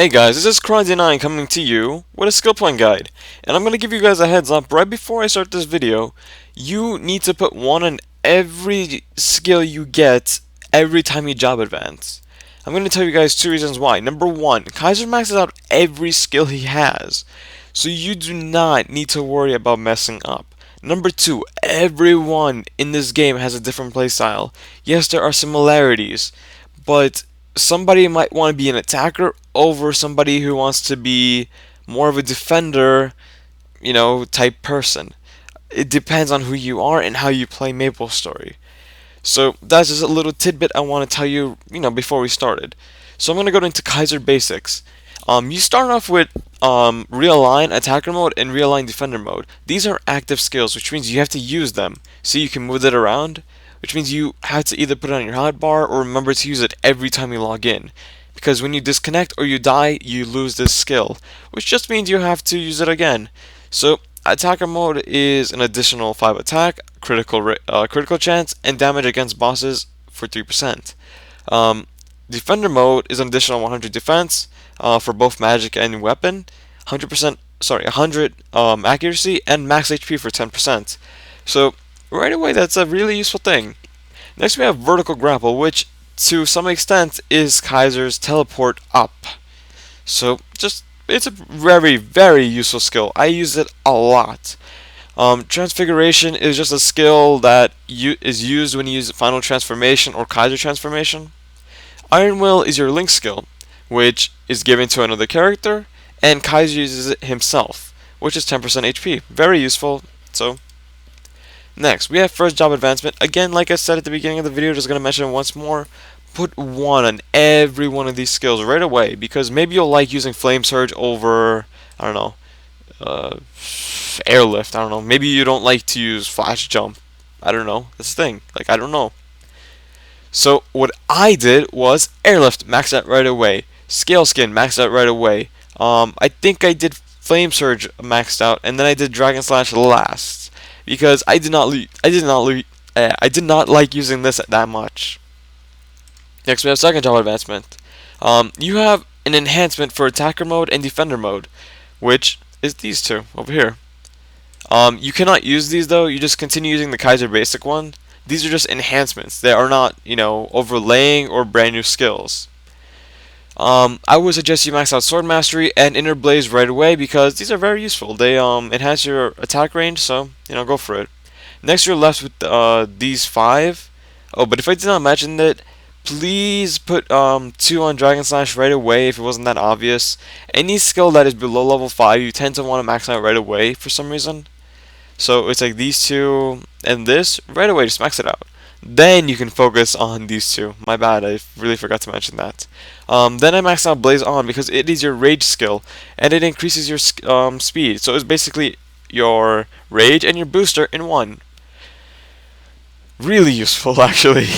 Hey guys, this is Cron9 coming to you with a skill point guide, and I'm going to give you guys a heads up right before I start this video. You need to put 1 on every skill you get every time you job advance. I'm going to tell you guys 2 reasons why. Number 1, Kaiser maxes out every skill he has, so you do not need to worry about messing up. Number 2, everyone in this game has a different playstyle. Yes, there are similarities, but somebody might want to be an attacker over somebody who wants to be more of a defender, type person. It depends on who you are and how you play MapleStory. So that's just a little tidbit I want to tell you, before we started. So I'm going to go into Kaiser basics. You start off with realign attacker mode and realign defender mode. These are active skills, which means you have to use them so you can move it around, which means you have to either put it on your hotbar or remember to use it every time you log in. Because when you disconnect or you die, you lose this skill, which just means you have to use it again. So attacker mode is an additional 5 attack, critical chance, and damage against bosses for 3%. Defender mode is an additional 100 defense for both magic and weapon, 100 accuracy, and max HP for 10%. So right away, that's a really useful thing. Next, we have vertical grapple, which to some extent is Kaiser's teleport up. So it's a very, very useful skill. I use it a lot. Transfiguration is just a skill that is used when you use Final Transformation or Kaiser Transformation. Iron Will is your link skill, which is given to another character, and Kaiser uses it himself, which is 10% HP. Very useful. So next, we have first job advancement. Again, like I said at the beginning of the video, just going to mention it once more. Put 1 on every one of these skills right away, because maybe you'll like using Flame Surge over, I don't know, Airlift. I don't know. Maybe you don't like to use Flash Jump. I don't know. That's the thing. I don't know. So what I did was Airlift, max out right away. Scale Skin, maxed out right away. I think I did Flame Surge maxed out, and then I did Dragon Slash last because I did not like using this that much. Next, we have second job advancement. You have an enhancement for attacker mode and defender mode, which is these two over here. You cannot use these though. You just continue using the Kaiser basic one. These are just enhancements. They are not, overlaying or brand new skills. I would suggest you max out Sword Mastery and Inner Blaze right away because these are very useful. They enhance your attack range, so go for it. Next, you're left with these 5. Oh, but if I did not mention that, please put 2 on Dragon Slash right away if it wasn't that obvious. Any skill that is below level 5, you tend to want to max out right away for some reason. So it's like these 2 and this right away, just max it out. Then you can focus on these 2. My bad, I really forgot to mention that. Then I maxed out Blaze On because it is your rage skill and it increases your speed. So it's basically your rage and your booster in one. Really useful, actually.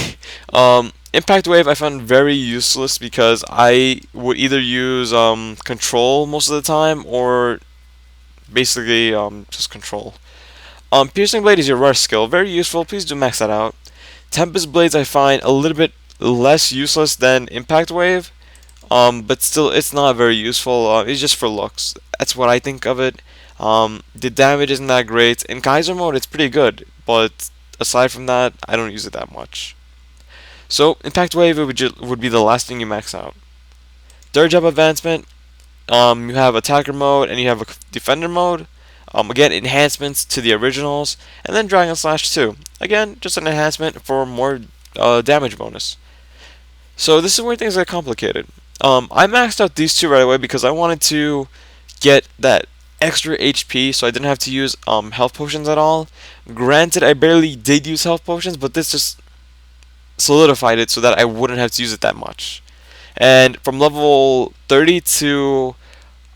Impact Wave I found very useless because I would either use Control most of the time or basically just Control. Piercing Blade is your rush skill, very useful, please do max that out. Tempest Blades I find a little bit less useless than Impact Wave, but still it's not very useful, it's just for looks. That's what I think of it. The damage isn't that great. In Kaiser mode it's pretty good, but aside from that, I don't use it that much. So, Impact Wave would be the last thing you max out. Third job advancement, you have Attacker mode and you have a Defender mode. Again, enhancements to the originals, and then Dragon Slash 2. Again, just an enhancement for more damage bonus. So this is where things get complicated. I maxed out these 2 right away because I wanted to get that extra HP so I didn't have to use health potions at all. Granted, I barely did use health potions, but this just solidified it so that I wouldn't have to use it that much. And from level 30 to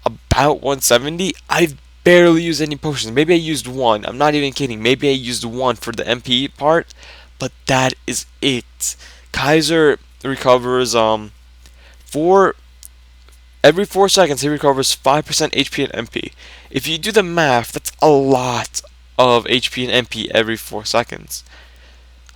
about 170, I've barely used any potions. Maybe I used 1. I'm not even kidding. Maybe I used 1 for the MP part, but that is it. Kaiser recovers every 4 seconds he recovers 5% HP and MP. If you do the math, that's a lot of HP and MP every 4 seconds.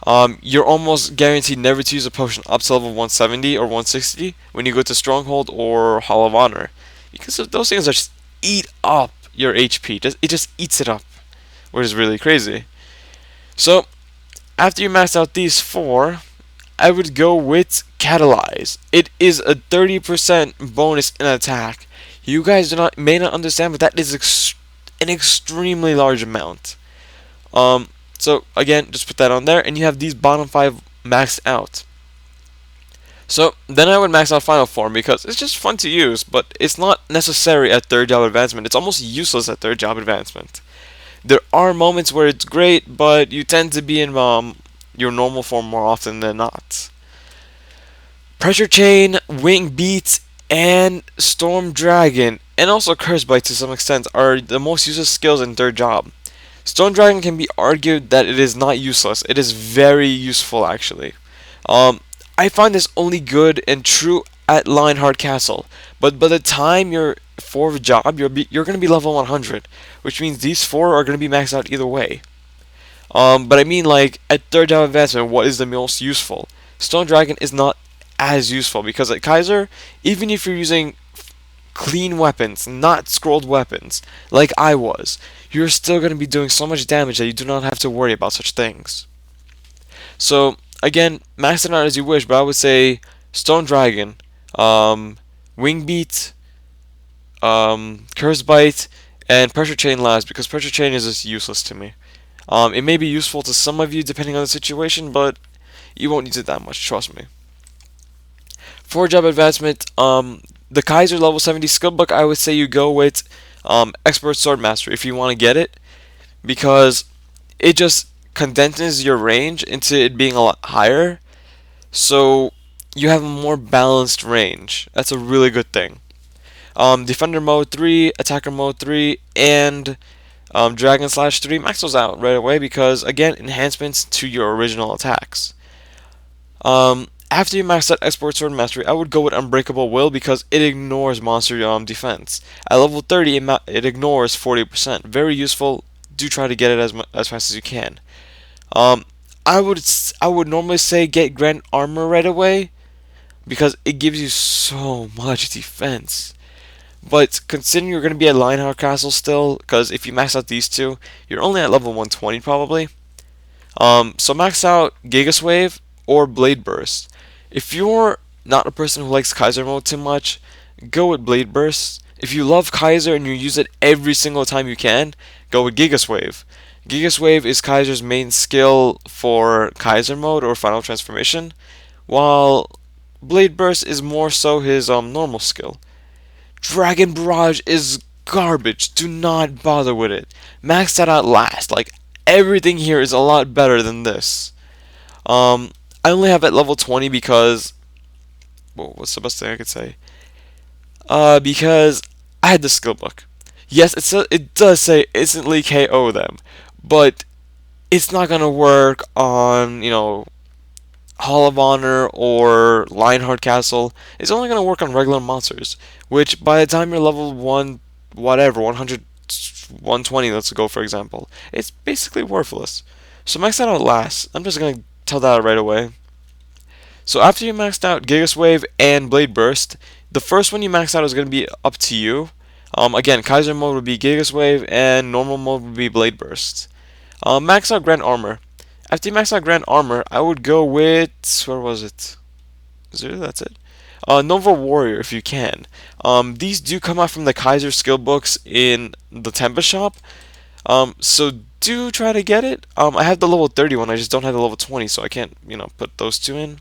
You're almost guaranteed never to use a potion up to level 170 or 160 when you go to Stronghold or Hall of Honor, because those things are just eat up your HP. It just eats it up, which is really crazy. So after you max out these four, I would go with Catalyze. It is a 30% bonus in attack. You guys may not understand, but that is an extremely large amount. So again, just put that on there, and you have these bottom five maxed out. So then I would max out Final Form because it's just fun to use, but it's not necessary at third job advancement. It's almost useless at third job advancement. There are moments where it's great, but you tend to be in your normal form more often than not. Pressure Chain, Wing Beat, and Storm Dragon, and also Curse Bite to some extent, are the most useless skills in third job. Storm Dragon can be argued that it is not useless. It is very useful, actually. Um, I find this only good and true at Lionheart Castle, but by the time you're fourth job, you're going to be level 100, which means these four are going to be maxed out either way. But I mean, like, at third job advancement, what is the most useful? Stone Dragon is not as useful because at Kaiser, even if you're using clean weapons, not scrolled weapons, like I was, you're still going to be doing so much damage that you do not have to worry about such things. So, again, max it out as you wish, but I would say Stone Dragon, Wing Beat, Curse Bite, and Pressure Chain last, because Pressure Chain is just useless to me. It may be useful to some of you depending on the situation, but you won't use it that much, trust me. For job advancement, the Kaiser level 70 skill book, I would say you go with Expert Sword Master if you want to get it, because it just condenses your range into it being a lot higher, so you have a more balanced range. That's a really good thing. Defender mode 3, Attacker mode 3, and Dragon Slash 3, max those out right away because, again, enhancements to your original attacks. After you max out Expert Sword Mastery, I would go with Unbreakable Will because it ignores monster defense. At level 30, it ignores 40%. Very useful. Do try to get it as fast as you can. I would normally say get Grand Armor right away because it gives you so much defense. But considering you're going to be at Lionheart Castle still, because if you max out these two, you're only at level 120 probably. So max out Gigas Wave or Blade Burst. If you're not a person who likes Kaiser mode too much, go with Blade Burst. If you love Kaiser and you use it every single time you can, go with Gigas Wave. Gigas Wave is Kaiser's main skill for Kaiser mode or Final Transformation, while Blade Burst is more so his normal skill. Dragon Barrage is garbage. Do not bother with it. Max that out last. Like, everything here is a lot better than this. I only have it at level 20 because... Well, what's the best thing I could say? Because I had the skill book. Yes, it does say instantly KO them, but it's not gonna work on, Hall of Honor or Lionheart Castle. It's only gonna work on regular monsters, which by the time you're level 1, whatever, 100, 120, let's go for example, it's basically worthless. So max that out last. I'm just gonna tell that right away. So after you maxed out Gigas Wave and Blade Burst, the first one you max out is going to be up to you. Again, Kaiser mode would be Gigas Wave and normal mode would be Blade Burst. Max out Grand Armor. After you max out Grand Armor, I would go with... Where was it? That's it. Nova Warrior if you can. These do come out from the Kaiser skill books in the Tempa shop. So do try to get it. I have the level 30 one, I just don't have the level 20, so I can't, put those two in.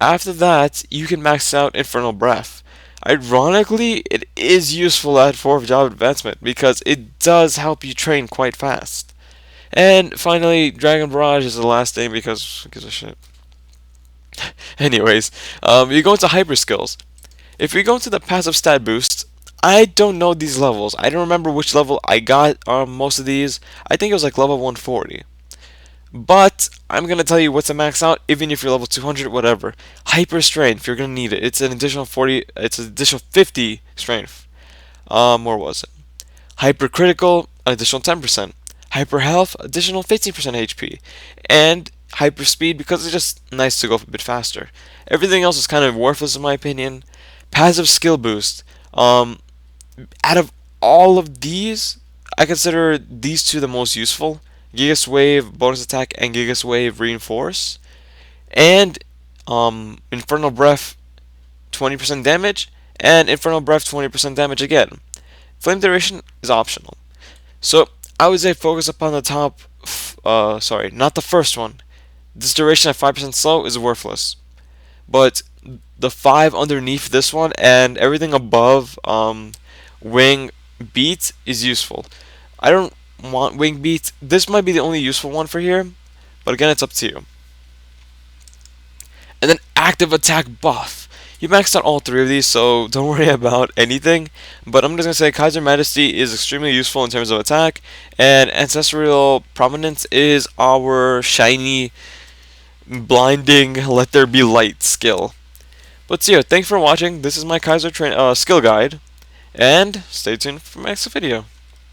After that, you can max out Infernal Breath. Ironically, it is useful at 4th job advancement because it does help you train quite fast. And finally, Dragon Barrage is the last thing because who gives a shit. Anyways, you go into Hyper Skills. If you go into the passive stat boost, I don't know these levels. I don't remember which level I got most of these. I think it was like level 140. But I'm gonna tell you what's a max out, even if you're level 200, whatever. Hyper Strength, you're gonna need it. It's an additional 40. It's an additional 50 strength. Where was it? Hyper Critical, an additional 10%. Hyper Health, additional 15% HP, and Hyper Speed because it's just nice to go a bit faster. Everything else is kind of worthless in my opinion. Passive Skill Boost. Out of all of these, I consider these two the most useful. Gigas Wave bonus attack and Gigas Wave reinforce, and Infernal Breath 20% damage, and Infernal Breath 20% damage again. Flame duration is optional. So I would say focus upon the top. Sorry, not the first one. This duration at 5% slow is worthless, but the 5 underneath this one and everything above wing beat is useful. I don't want wing beat. This might be the only useful one for here, but again, it's up to you. And then active attack buff. You maxed out all 3 of these, so don't worry about anything. But I'm just gonna say Kaiser Majesty is extremely useful in terms of attack, and Ancestral Prominence is our shiny, blinding, let there be light skill. But so yeah, thanks for watching. This is my Kaiser skill guide, and stay tuned for my next video.